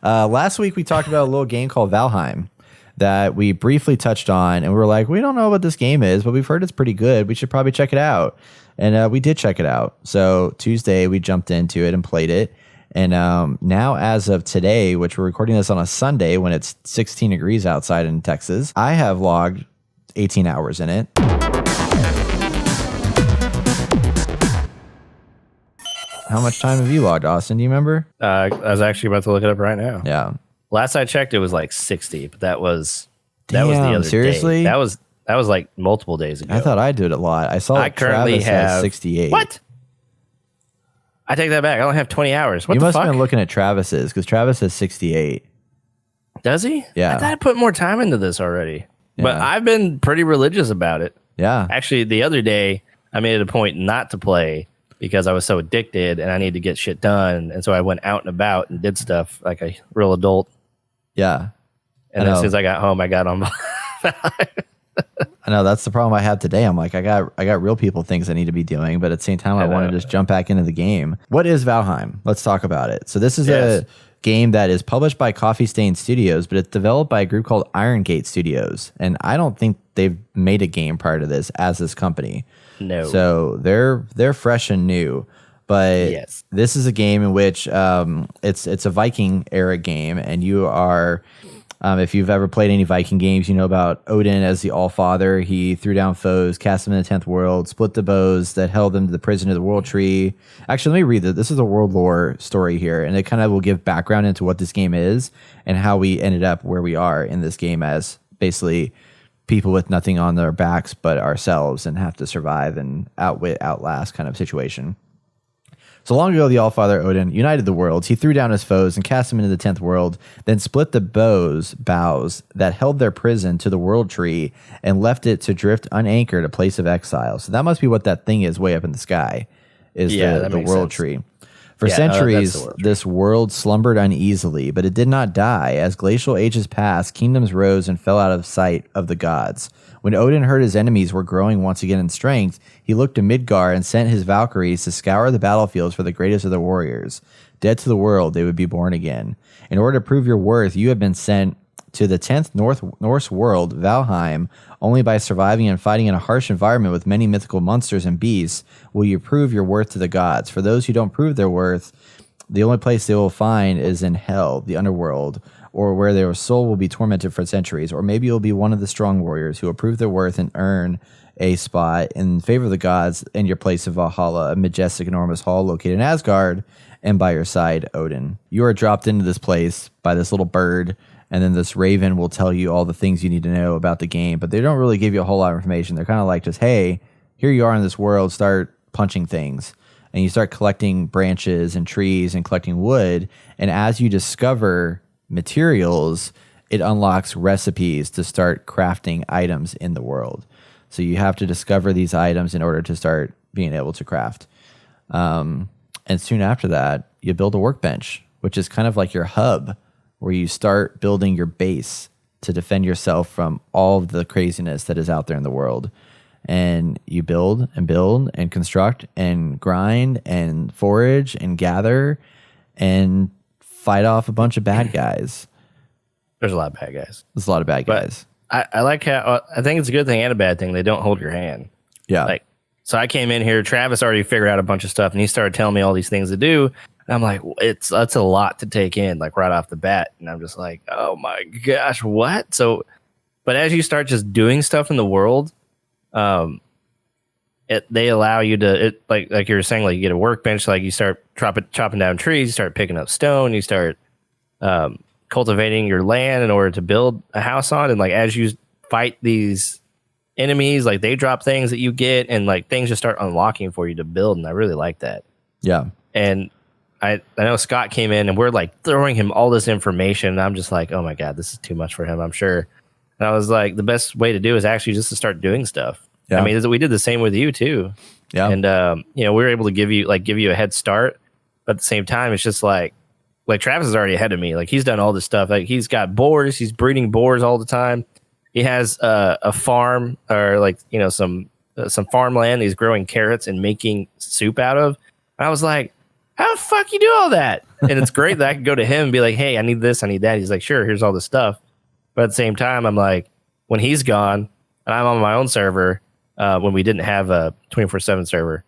Last week we talked about a little game called Valheim that we briefly touched on, and we were like, we don't know what this game is, but we've heard it's pretty good. We should probably check it out. And we did check it out. So Tuesday we jumped into it and played it. And now as of today, which we're recording this on a Sunday when it's 16 degrees outside in Texas, I have logged 18 hours in it. How much time have you logged, Austin? Do you remember? I was actually about to look it up right now. Yeah. Last I checked, it was like 60, but that was the Damn, other seriously? day. That was like multiple days ago. I thought I did it a lot. I saw currently Travis have has 68. What? I take that back. I only have 20 hours. What you the must fuck? have been looking at Travis's because Travis has 68. Does he? Yeah. I thought I put more time into this already. Yeah. But I've been pretty religious about it. Yeah. Actually, the other day, I made it a point not to play because I was so addicted and I needed to get shit done. And so I went out and about and did stuff like a real adult. Yeah. And then as soon as I got home, I got on. I know that's the problem I have today. I'm like, I got real people things I need to be doing, but at the same time, I want to just jump back into the game. What is Valheim? Let's talk about it. So this is a game that is published by Coffee Stain Studios, but it's developed by a group called Iron Gate Studios. And I don't think they've made a game prior to this as this company. No. So they're fresh and new. But this is a game in which it's a Viking era game, and you are if you've ever played any Viking games, you know about Odin as the All-Father. He threw down foes, cast them in the 10th world, split the bows that held them to the prison of the world tree. Actually, let me read this. This is a world lore story here, and it kind of will give background into what this game is and how we ended up where we are in this game as basically people with nothing on their backs but ourselves and have to survive and outlast kind of situation. So long ago, the All-Father Odin united the worlds. He threw down his foes and cast them into the 10th world, then split the boughs that held their prison to the world tree and left it to drift unanchored, a place of exile. So that must be what that thing is way up in the sky, is the world tree. For centuries, this world slumbered uneasily, but it did not die. As glacial ages passed, kingdoms rose and fell out of sight of the gods. When Odin heard his enemies were growing once again in strength, he looked to Midgard and sent his Valkyries to scour the battlefields for the greatest of the warriors. Dead to the world, they would be born again. In order to prove your worth, you have been sent to the 10th Norse world, Valheim. Only by surviving and fighting in a harsh environment with many mythical monsters and beasts will you prove your worth to the gods. For those who don't prove their worth, the only place they will find is in hell, the underworld, or where their soul will be tormented for centuries. Or maybe you'll be one of the strong warriors who will prove their worth and earn a spot in favor of the gods in your place of Valhalla, a majestic, enormous hall located in Asgard, and by your side, Odin. You are dropped into this place by this little bird, and then this raven will tell you all the things you need to know about the game, but they don't really give you a whole lot of information. They're kind of like just, hey, here you are in this world, start punching things. And you start collecting branches and trees and collecting wood, and as you discover materials, it unlocks recipes to start crafting items in the world. So you have to discover these items in order to start being able to craft. And soon after that, you build a workbench, which is kind of like your hub, where you start building your base to defend yourself from all of the craziness that is out there in the world. And you build and construct and grind and forage and gather and fight off a bunch of bad guys. There's a lot of bad guys. There's a lot of bad guys. I like how, I think it's a good thing and a bad thing. They don't hold your hand. Yeah. So I came in here, Travis already figured out a bunch of stuff, and he started telling me all these things to do. And I'm like, that's a lot to take in, like right off the bat. And I'm just like, oh my gosh, what? So, but as you start just doing stuff in the world, they allow you to, like you were saying, like you get a workbench, like you start chopping down trees, you start picking up stone, you start cultivating your land in order to build a house on. And like as you fight these enemies, like they drop things that you get, and like things just start unlocking for you to build. And I really like that. Yeah. And I know Scott came in and we're like throwing him all this information. And I'm just like, oh my God, this is too much for him, I'm sure. And I was like, the best way to do is actually just to start doing stuff. Yeah. I mean, we did the same with you too. Yeah. And, we were able to give you a head start. But at the same time, it's just like Travis is already ahead of me. Like he's done all this stuff. Like he's got boars. He's breeding boars all the time. He has a farm, or some farmland. He's growing carrots and making soup out of. And I was like, how the fuck you do all that? And it's great that I can go to him and be like, hey, I need this, I need that. He's like, sure, here's all this stuff. But at the same time, I'm like, when he's gone and I'm on my own server, when we didn't have a 24/7 server,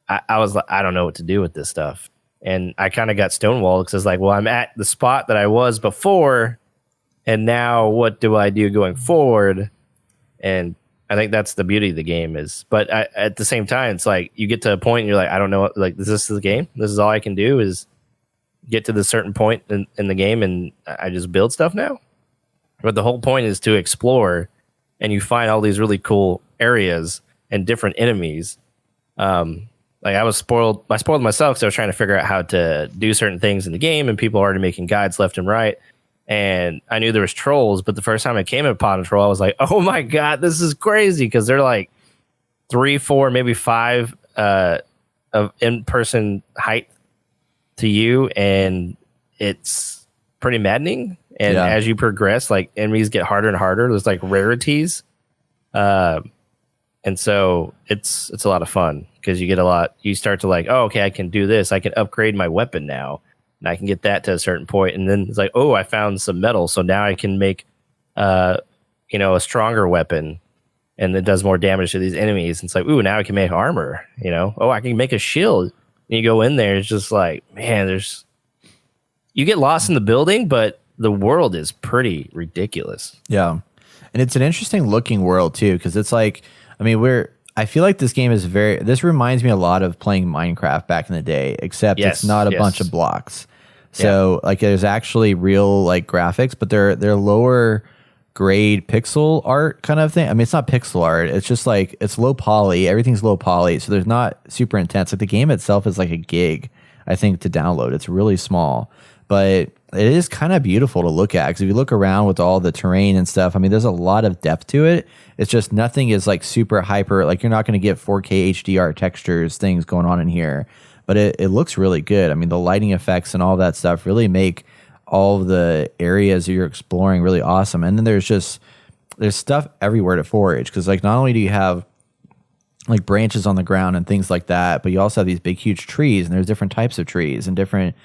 I was like, I don't know what to do with this stuff. And I kind of got stonewalled because it's like, well, I'm at the spot that I was before. And now what do I do going forward? And I think that's the beauty of the game is, but at the same time, it's like you get to a point and you're like, I don't know what, like, is this the game? This is all I can do is get to the certain point in the game and I just build stuff now. But the whole point is to explore and you find all these really cool areas and different enemies. I spoiled myself because I was trying to figure out how to do certain things in the game and people are already making guides left and right. And I knew there was trolls, but the first time I came upon a troll, I was like, oh my God, this is crazy. Cause they're like 3, 4, maybe 5 of in-person height to you. And it's pretty maddening. And as you progress, like enemies get harder and harder. There's like rarities. And so it's a lot of fun because you start to like, oh, okay, I can do this. I can upgrade my weapon now. And I can get that to a certain point, and then it's like, oh, I found some metal, so now I can make, a stronger weapon, and it does more damage to these enemies. And it's like, ooh, now I can make armor. Oh, I can make a shield. And you go in there, it's just like, man, you get lost in the building, but the world is pretty ridiculous. Yeah, and it's an interesting looking world too, because it's like, I feel like this game is this reminds me a lot of playing Minecraft back in the day, except it's not a bunch of blocks. So like there's actually real like graphics, but they're lower grade pixel art kind of thing. It's not pixel art. It's just like, it's low poly. Everything's low poly. So there's not super intense. Like the game itself is like a gig, I think, to download. It's really small, but it is kind of beautiful to look at. Cause if you look around with all the terrain and stuff, there's a lot of depth to it. It's just nothing is like super hyper. Like you're not going to get 4K HDR textures, things going on in here, but it looks really good. The lighting effects and all that stuff really make all of the areas that you're exploring really awesome. And then there's stuff everywhere to forage. Cause like not only do you have like branches on the ground and things like that, but you also have these big, huge trees, and there's different types of trees, and different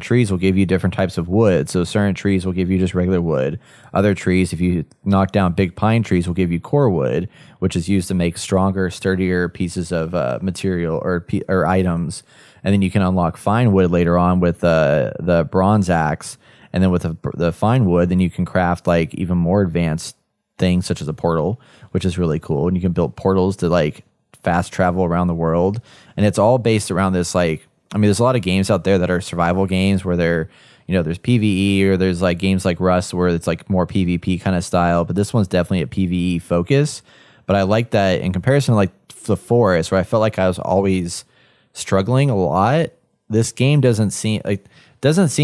trees will give you different types of wood. So certain trees will give you just regular wood. Other trees, if you knock down big pine trees, will give you core wood, which is used to make stronger, sturdier pieces of material or items. And then you can unlock fine wood later on with the bronze axe. And then with the fine wood, then you can craft like even more advanced things such as a portal, which is really cool. And you can build portals to like fast travel around the world. And it's all based around this like, there's a lot of games out there that are survival games where there's PvE, or there's like games like Rust where it's like more PvP kind of style, but this one's definitely a PvE focus. But I like that in comparison to like the Forest, where I felt like I was always struggling a lot. This game doesn't seem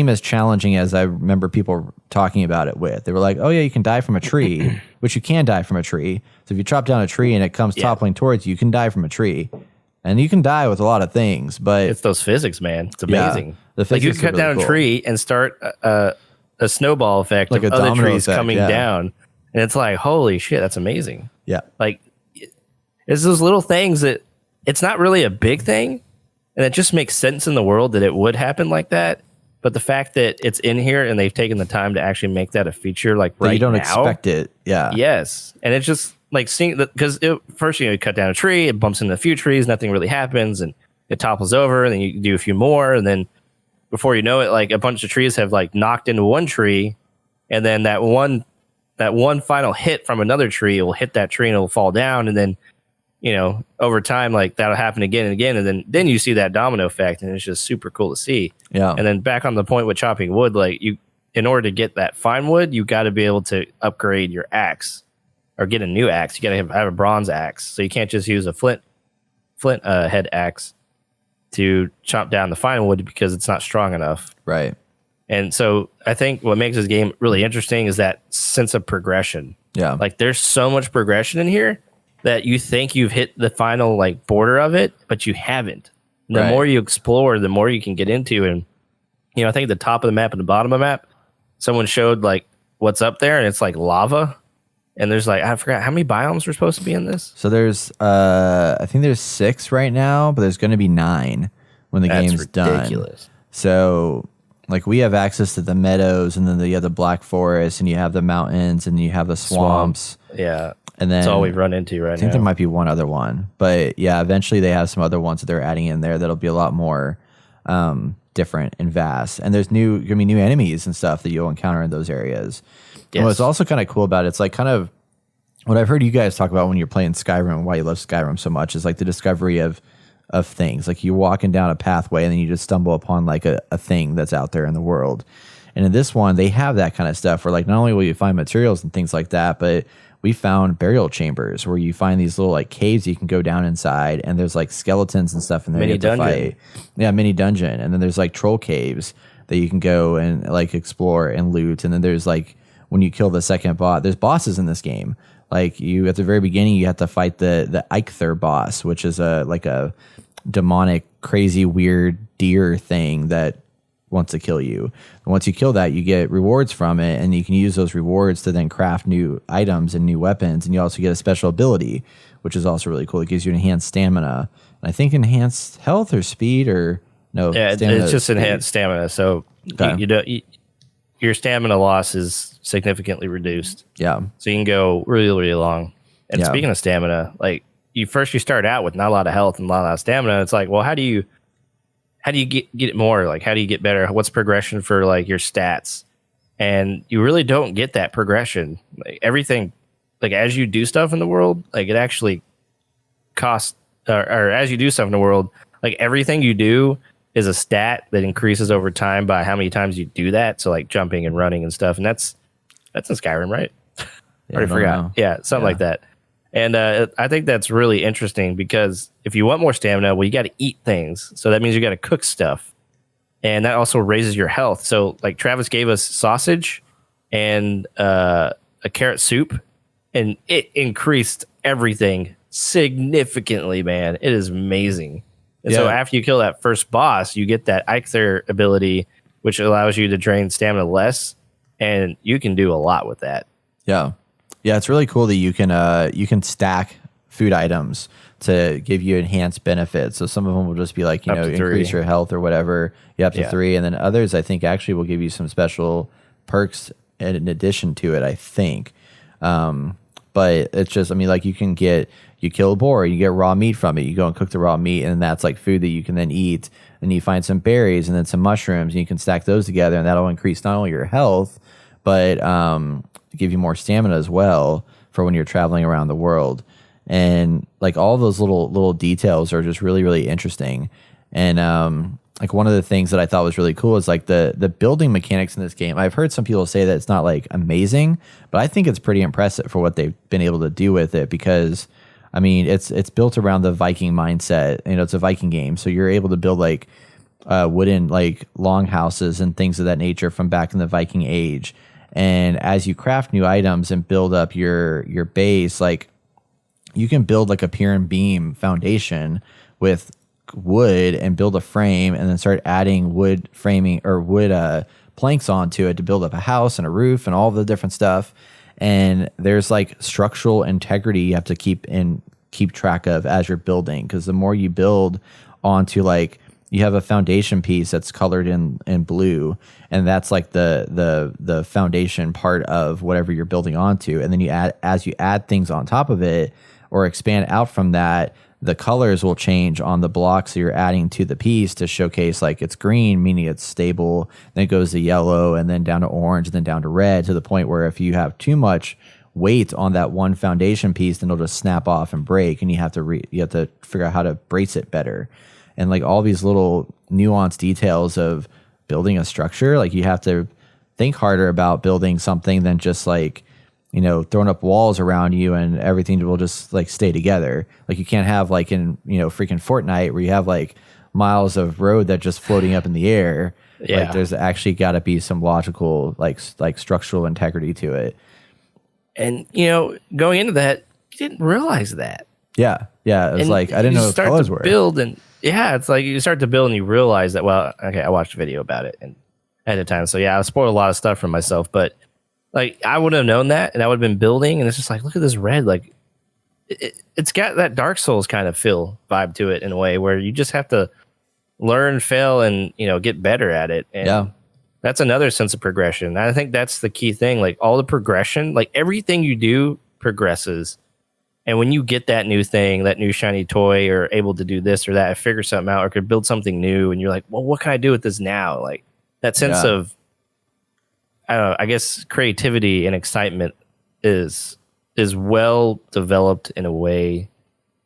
as challenging as I remember people talking about it with. They were like, oh yeah, you can die from a tree, which you can die from a tree. So if you chop down a tree and it comes toppling towards you, you can die from a tree. And you can die with a lot of things, but it's those physics, man. It's amazing. The like you can cut down a tree and start a snowball effect like of other trees coming down. And it's like, holy shit, that's amazing. Yeah. Like it's those little things that it's not really a big thing. And it just makes sense in the world that it would happen like that. But the fact that it's in here and they've taken the time to actually make that a feature like right now. You don't expect it. Yeah. Yes. And it's just like seeing that, because first, you cut down a tree, it bumps into a few trees, nothing really happens, and it topples over, and then you do a few more, and then before you know it, like a bunch of trees have like knocked into one tree, and then that one final hit from another tree will hit that tree and it'll fall down, and then over time, like that'll happen again and again, and then you see that domino effect, and it's just super cool to see. Yeah. And then back on the point with chopping wood, like in order to get that fine wood, you got to be able to upgrade your axe. Or get a new axe. You got to have a bronze axe. So you can't just use a flint head axe to chop down the fine wood because it's not strong enough. Right. And so I think what makes this game really interesting is that sense of progression. Yeah. Like there's so much progression in here that you think you've hit the final like border of it, but you haven't. And the more you explore, the more you can get into. And I think at the top of the map and the bottom of the map, someone showed like what's up there, and it's like lava. And there's like, I forgot how many biomes were supposed to be in this. So there's, I think there's 6 right now, but there's going to be 9. when the That's game's ridiculous. done. So like we have access to the meadows, and then you have the black forest, and you have the mountains, and you have the swamps. Yeah. And then that's all we've run into right now. I think there might be one other one, but yeah, eventually they have some other ones that they're adding in there that'll be a lot more different and vast. And there's new enemies and stuff that you'll encounter in those areas. Yes. And what's also kind of cool about it's like kind of what I've heard you guys talk about when you're playing Skyrim and why you love Skyrim so much is like the discovery of things. Like you're walking down a pathway and then you just stumble upon like a thing that's out there in the world. And in this one, they have that kind of stuff where like not only will you find materials and things like that, but we found burial chambers where you find these little like caves you can go down inside, and there's like skeletons and stuff in there. Mini dungeon. Fight. Yeah, mini dungeon. And then there's like troll caves that you can go and like explore and loot. And then there's like when you kill the second boss, there's bosses in this game. Like you at the very beginning, you have to fight the Eikthyr boss, which is a demonic, crazy, weird deer thing that wants to kill you. And once you kill that, you get rewards from it, and you can use those rewards to then craft new items and new weapons. And you also get a special ability, which is also really cool. It gives you enhanced stamina, and I think enhanced health or speed or no. Yeah, it's just enhanced stamina. So okay. Your stamina loss is significantly reduced. Yeah. So you can go really, really long. And speaking of stamina, like you start out with not a lot of health and a lot of stamina. It's like, well, how do you get it more? Like, how do you get better? What's progression for like your stats? And you really don't get that progression. Like everything, like as you do stuff in the world, like it actually costs, or as you do stuff in the world, like everything you do is a stat that increases over time by how many times you do that. So like jumping and running and stuff. And that's in Skyrim, right? Yeah, already forgot. Know. Yeah, something like that. And I think that's really interesting because if you want more stamina, well, you got to eat things. So that means you got to cook stuff. And that also raises your health. So like Travis gave us sausage and a carrot soup, and it increased everything significantly, man. It is amazing. And so after you kill that first boss, you get that Eikthyr ability, which allows you to drain stamina less, and you can do a lot with that. Yeah. Yeah, it's really cool that you can stack food items to give you enhanced benefits. So some of them will just be like, increase your health or whatever. You up to 3. And then others, I think, actually will give you some special perks in addition to it, I think. But it's just, like you kill a boar, you get raw meat from it. You go and cook the raw meat, and that's like food that you can then eat. And you find some berries and then some mushrooms, and you can stack those together, and that'll increase not only your health, but give you more stamina as well for when you're traveling around the world. And like all those little details are just really, really interesting. And like one of the things that I thought was really cool is like the building mechanics in this game. I've heard some people say that it's not like amazing, but I think it's pretty impressive for what they've been able to do with it, because it's built around the Viking mindset. It's a Viking game, so you're able to build like wooden like longhouses and things of that nature from back in the Viking age. And as you craft new items and build up your base, like you can build like a pier and beam foundation with wood and build a frame, and then start adding wood framing or wood planks onto it to build up a house and a roof and all the different stuff. And there's like structural integrity you have to keep track of as you're building, because the more you build onto, like, you have a foundation piece that's colored in blue, and that's like the foundation part of whatever you're building onto. And then as you add things on top of it or expand out from that, the colors will change on the blocks that you're adding to the piece to showcase like it's green, meaning it's stable. Then it goes to yellow, and then down to orange, and then down to red, to the point where if you have too much weight on that one foundation piece, then it'll just snap off and break, and you have to figure out how to brace it better. And like all these little nuanced details of building a structure, like you have to think harder about building something than just like, throwing up walls around you and everything will just like stay together. Like you can't have like in, freaking Fortnite where you have like miles of road that just floating up in the air. Yeah. Like there's actually got to be some logical, like structural integrity to it. And, going into that, you didn't realize that. Yeah. Yeah. It was like, I didn't know what colors were. Build and it's like you start to build and you realize that, well, okay, I watched a video about it and ahead of time. So yeah, I spoiled a lot of stuff for myself, but like I would have known that, and I would have been building, and it's just like, look at this red. Like it's got that Dark Souls kind of feel vibe to it in a way where you just have to learn, fail, and get better at it. And that's another sense of progression. And I think that's the key thing. Like all the progression, like everything you do progresses. And when you get that new thing, that new shiny toy, or able to do this or that, figure something out, or could build something new, and you're like, well, what can I do with this now? Like that sense of, I don't know, I guess creativity and excitement is well developed in a way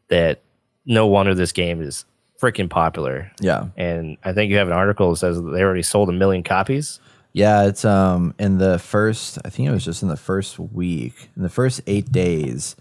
that no wonder this game is freaking popular. Yeah. And I think you have an article that says that they already sold 1 million copies. Yeah, it's in the first, I think it was just in the first week, in the first 8 days,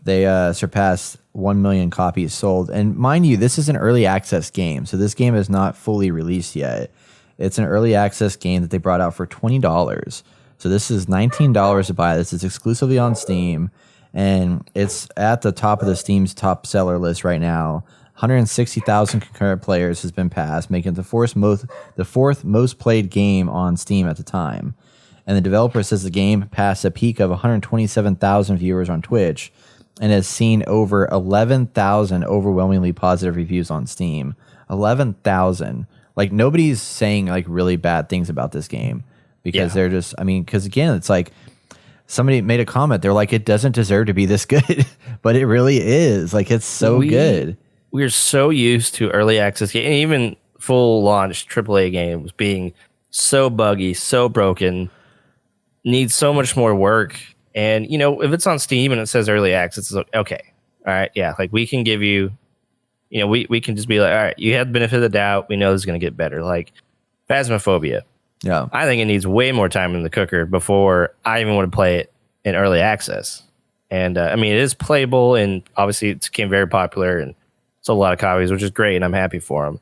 they surpassed 1 million copies sold. And mind you, this is an early access game, so this game is not fully released yet. It's an early access game that they brought out for $20. So this is $19 to buy. This is exclusively on Steam, and it's at the top of the Steam's top seller list right now. 160,000 concurrent players has been passed, making it the fourth most played game on Steam at the time. And the developer says the game passed a peak of 127,000 viewers on Twitch and has seen over 11,000 overwhelmingly positive reviews on Steam. 11,000. Like nobody's saying like really bad things about this game because they're just, I mean, because again, it's like somebody made a comment. They're like, it doesn't deserve to be this good, but it really is. Like it's so good. We're so used to early access games, and even full launch AAA games being so buggy, so broken, need so much more work. And if it's on Steam and it says early access, it's like, okay, all right, yeah, like we can give you, we can just be like, all right, you had the benefit of the doubt. We know this is going to get better. Like Phasmophobia. Yeah, I think it needs way more time in the cooker before I even want to play it in early access. And I mean, it is playable, and obviously it became very popular and sold a lot of copies, which is great, and I'm happy for them.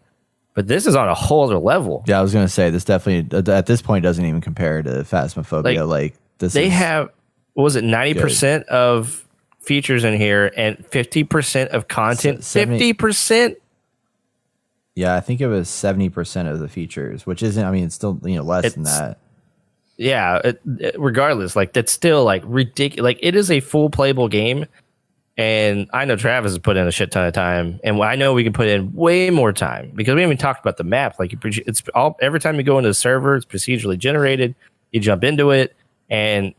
But this is on a whole other level. Yeah, I was going to say, this definitely, at this point, doesn't even compare to Phasmophobia. Like this they have, what was it, 90% of features in here and 50% of content. 50%? Yeah, I think it was 70% of the features, which isn't, I mean, it's still, less than that. Yeah, regardless, like that's still like ridiculous. Like it is a full playable game. And I know Travis has put in a shit ton of time, and I know we can put in way more time because we haven't even talked about the map. Like it's all, every time you go into the server, it's procedurally generated. You jump into it, and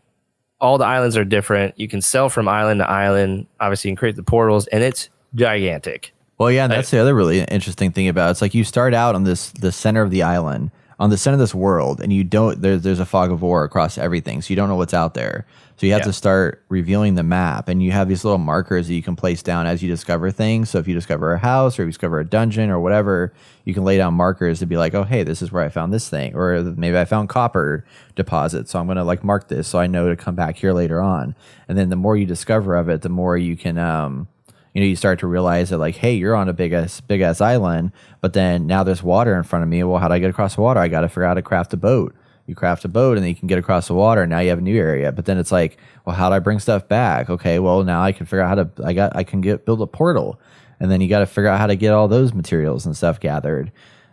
all the islands are different. You can sell from island to island. Obviously, you can create the portals, and it's gigantic. Well, yeah, and that's the other really interesting thing about it. It's like you start out on the center of the island, on the center of this world, and you don't. There's a fog of war across everything, so you don't know what's out there. So you have to start revealing the map, and you have these little markers that you can place down as you discover things. So if you discover a house or you discover a dungeon or whatever, you can lay down markers to be like, oh, hey, this is where I found this thing. Or maybe I found copper deposit, so I'm going to like mark this so I know to come back here later on. And then the more you discover of it, the more you can, you start to realize that like, hey, you're on a big ass island, but then now there's water in front of me. Well, how do I get across the water? I got to figure out how to craft a boat. You craft a boat and then you can get across the water. And now you have a new area. But then it's like, well, how do I bring stuff back? Okay, well now I can figure out how to build a portal. And then you got to figure out how to get all those materials and stuff gathered.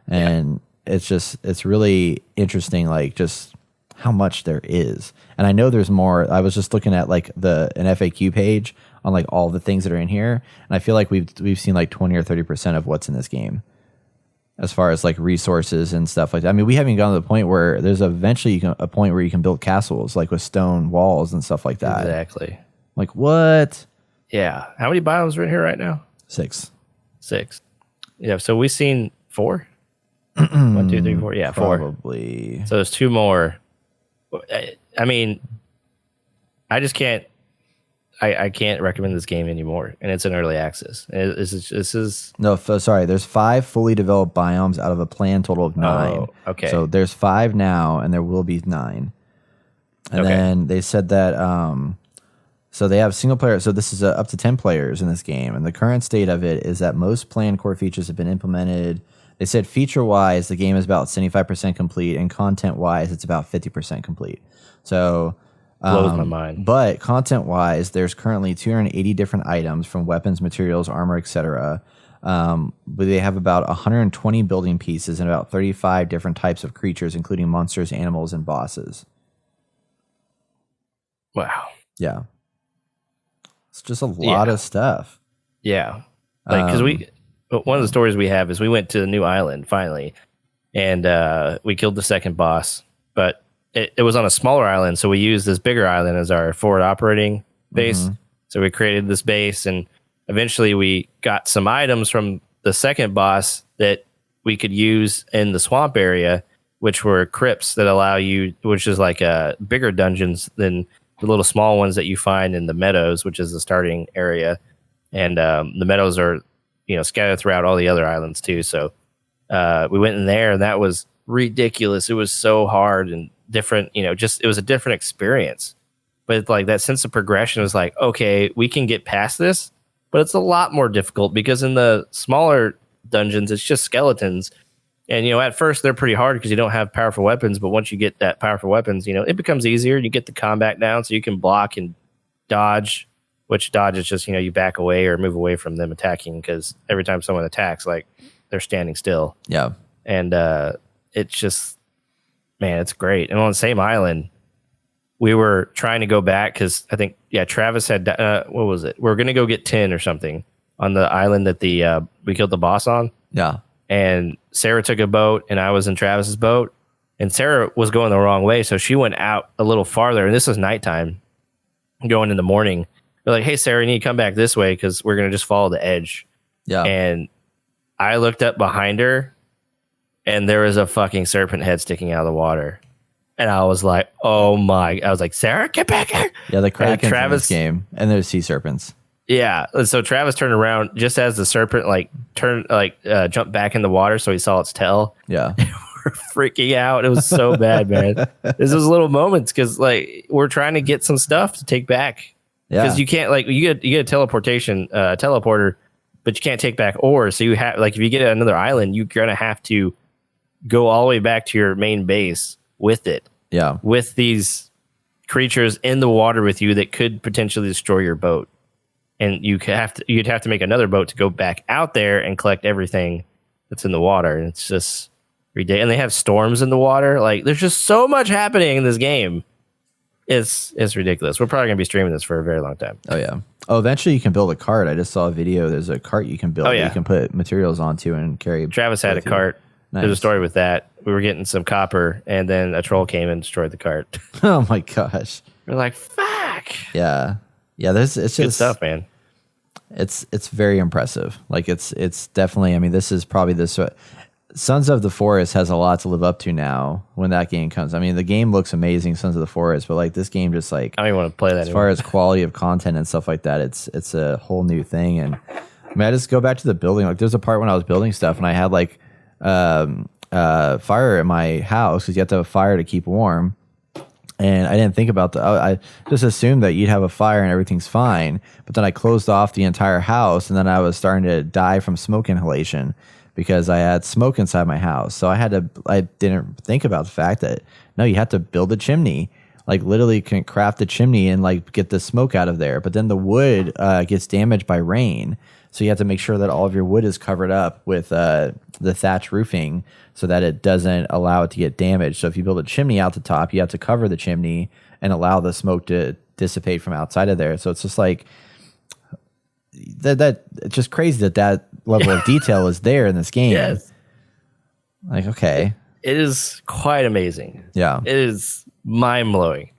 And it's really interesting, like just how much there is. And I know there's more. I was just looking at like an FAQ page on like all the things that are in here, and I feel like we've seen like 20 or 30% of what's in this game as far as like resources and stuff like that. I mean, we haven't gotten to the point where there's eventually a point where you can build castles like with stone walls and stuff like that. Exactly. Like what? Yeah. How many biomes are in here right now? 6. Yeah. So we've seen 4. 1, 2, 3, 4. Yeah, 4. Probably. So there's 2 more. I mean, I just can't. I can't recommend this game anymore, and it's in early access. This is no. Sorry, there's 5 fully developed biomes out of a planned total of 9. Oh, okay. So there's 5 now, and there will be 9. And then they said that so they have single player. So this is up to 10 players in this game, and the current state of it is that most planned core features have been implemented. They said feature wise, the game is about 75% complete, and content wise, it's about 50% complete. So. Blows my mind. But content-wise, there's currently 280 different items from weapons, materials, armor, etc. But they have about 120 building pieces and about 35 different types of creatures, including monsters, animals, and bosses. Wow. Yeah. It's just a lot of stuff. Yeah. Like, because But one of the stories we have is we went to the new island finally, and we killed the second boss. But it was on a smaller island, so we used this bigger island as our forward operating base. Mm-hmm. So we created this base, and eventually we got some items from the second boss that we could use in the swamp area, which were crypts that allow you, which is like bigger dungeons than the little small ones that you find in the meadows, which is the starting area. And the meadows are, scattered throughout all the other islands too. So we went in there, and that was ridiculous. It was so hard and different, it was a different experience. But like that sense of progression was like, okay, we can get past this, but it's a lot more difficult because in the smaller dungeons, it's just skeletons. And, at first they're pretty hard because you don't have powerful weapons. But once you get that powerful weapons, it becomes easier. You get the combat down so you can block and dodge, which dodge is just, you back away or move away from them attacking, because every time someone attacks, like they're standing still. Yeah. And it's just, man, it's great. And on the same island, we were trying to go back because I think, Travis had, what was it? We were going to go get tin or something on the island that we killed the boss on. Yeah. And Sarah took a boat, and I was in Travis's boat. And Sarah was going the wrong way, so she went out a little farther. And this was nighttime, going in the morning. They're like, hey, Sarah, you need to come back this way because we're going to just follow the edge. Yeah. And I looked up behind her, and there was a fucking serpent head sticking out of the water. And I was like, oh my. I was like, Sarah, get back here. Yeah, the Kraken's in this game, and there's sea serpents. Yeah. And so Travis turned around just as the serpent jumped back in the water, so he saw its tail. Yeah. We're freaking out. It was so bad, man. There's those little moments because we're trying to get some stuff to take back. Yeah. Because you can't you get a teleporter, but you can't take back ore. So you have if you get another island, you're gonna have to go all the way back to your main base with it. Yeah. With these creatures in the water with you that could potentially destroy your boat. And you'd have to make another boat to go back out there and collect everything that's in the water. And it's just ridiculous. And they have storms in the water. Like, there's just so much happening in this game. It's ridiculous. We're probably gonna be streaming this for a very long time. Oh yeah. Oh, eventually you can build a cart. I just saw a video. There's a cart you can build. Oh, yeah. You can put materials onto and carry. Travis had a cart. Nice. There's a story with that. We were getting some copper, and then a troll came and destroyed the cart. Oh my gosh. We're like, fuck. Yeah. Yeah. It's just good stuff, man. It's very impressive. Like it's definitely. I mean, this is probably this. Sons of the Forest has a lot to live up to now when that game comes. I mean, the game looks amazing, Sons of the Forest, but like this game just like I don't even want to play that as far as quality of content and stuff like that, it's a whole new thing. And I mean, I just go back to the building. Like there's a part when I was building stuff and I had like fire in my house because you have to have a fire to keep warm. And I didn't think about I just assumed that you'd have a fire and everything's fine. But then I closed off the entire house, and then I was starting to die from smoke inhalation because I had smoke inside my house. So I didn't think about the fact that, no, you have to build a chimney, like literally can craft a chimney and like get the smoke out of there. But then the wood gets damaged by rain. So you have to make sure that all of your wood is covered up with the thatch roofing so that it doesn't allow it to get damaged. So if you build a chimney out the top, you have to cover the chimney and allow the smoke to dissipate from outside of there. So it's just like that it's just crazy that level of detail is there in this game. Yes. Like, okay. It is quite amazing. Yeah. It is mind-blowing.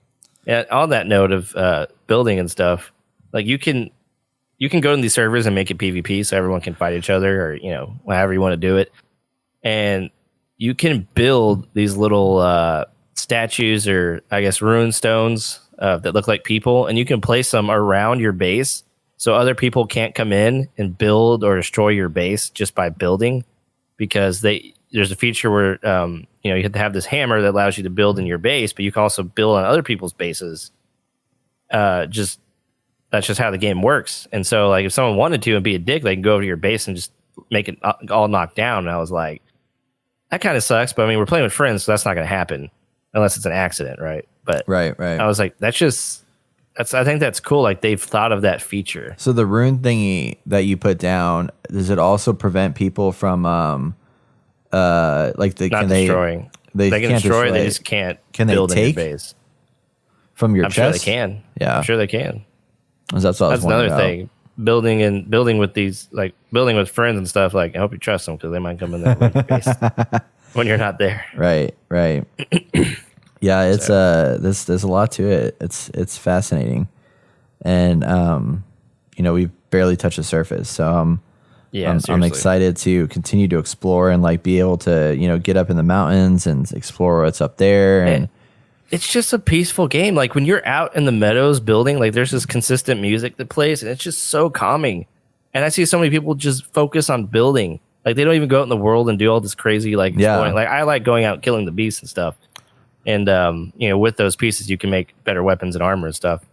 And on that note of building and stuff, like you can go in these servers and make it PvP so everyone can fight each other or, however you want to do it. And you can build these little statues or, I guess, rune stones that look like people, and you can place them around your base so other people can't come in and build or destroy your base just by building, because there's a feature where you have to have this hammer that allows you to build in your base, but you can also build on other people's bases. That's just how the game works. And so like if someone wanted to and be a dick, they can go over to your base and just make it all knocked down. And I was like, that kind of sucks, but I mean, we're playing with friends, so that's not going to happen unless it's an accident, right? But right. I was like, I think that's cool. Like they've thought of that feature. So the rune thingy that you put down, does it also prevent people from destroying? They can destroy. They just can't. Can they build take in your base from your I'm chest? sure they can. Yeah, I'm sure they can. That's another thing. building with these, like building with friends and stuff, like I hope you trust them because they might come in there and raid your base when you're not there. Right. Yeah, it's there's a lot to it. It's fascinating, and we've barely touched the surface. So I'm excited to continue to explore and like be able to get up in the mountains and explore what's up there. And it's just a peaceful game. Like when you're out in the meadows building, like there's this consistent music that plays, and it's just so calming. And I see so many people just focus on building. Like they don't even go out in the world and do all this crazy like exploring. Like I like going out and killing the beasts and stuff. And with those pieces you can make better weapons and armor and stuff.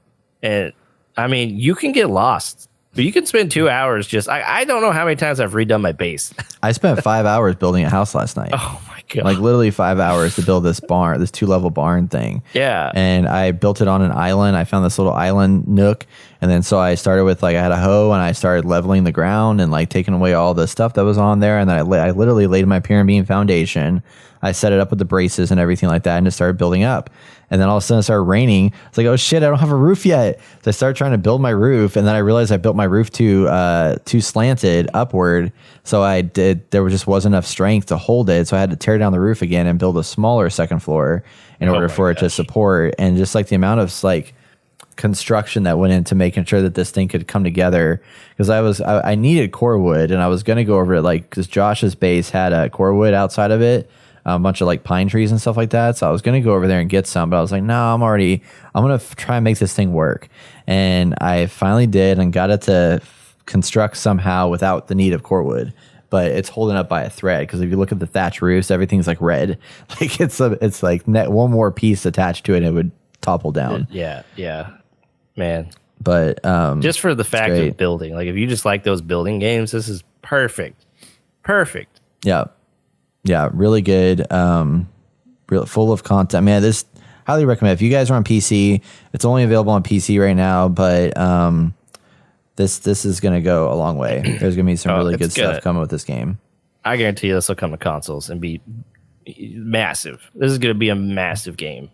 And I mean, you can get lost, but you can spend 2 hours just I don't know how many times I've redone my base. I spent 5 hours building a house last night. Oh my God. Like literally 5 hours to build this barn, this 2-level barn thing. Yeah. And I built it on an island. I found this little island nook. And then so I started with I had a hoe and I started leveling the ground and like taking away all the stuff that was on there. And then I literally laid my pyramid beam foundation. I set it up with the braces and everything like that and just started building up. And then all of a sudden it started raining. It's like, oh shit, I don't have a roof yet. So I started trying to build my roof, and then I realized I built my roof too slanted upward. So there just wasn't enough strength to hold it. So I had to tear down the roof again and build a smaller second floor in order for it to support. And just like the amount of like construction that went into making sure that this thing could come together, because I needed core wood, and I was going to go over it because Josh's base had a core wood outside of it. A bunch of like pine trees and stuff like that. So I was going to go over there and get some, but I was like, no, I'm going to try and make this thing work. And I finally did and got it to construct somehow without the need of core wood, but it's holding up by a thread. Cause if you look at the thatch roofs, everything's like red. Like it's like one more piece attached to it and it would topple down. Yeah. Man. But, just for the fact of building, like if you just like those building games, this is perfect. Yeah, really good. Full of content. Man, this highly recommend. If you guys are on PC, it's only available on PC right now, but this is gonna go a long way. There's gonna be some really good stuff coming with this game. I guarantee you this will come to consoles and be massive. This is gonna be a massive game.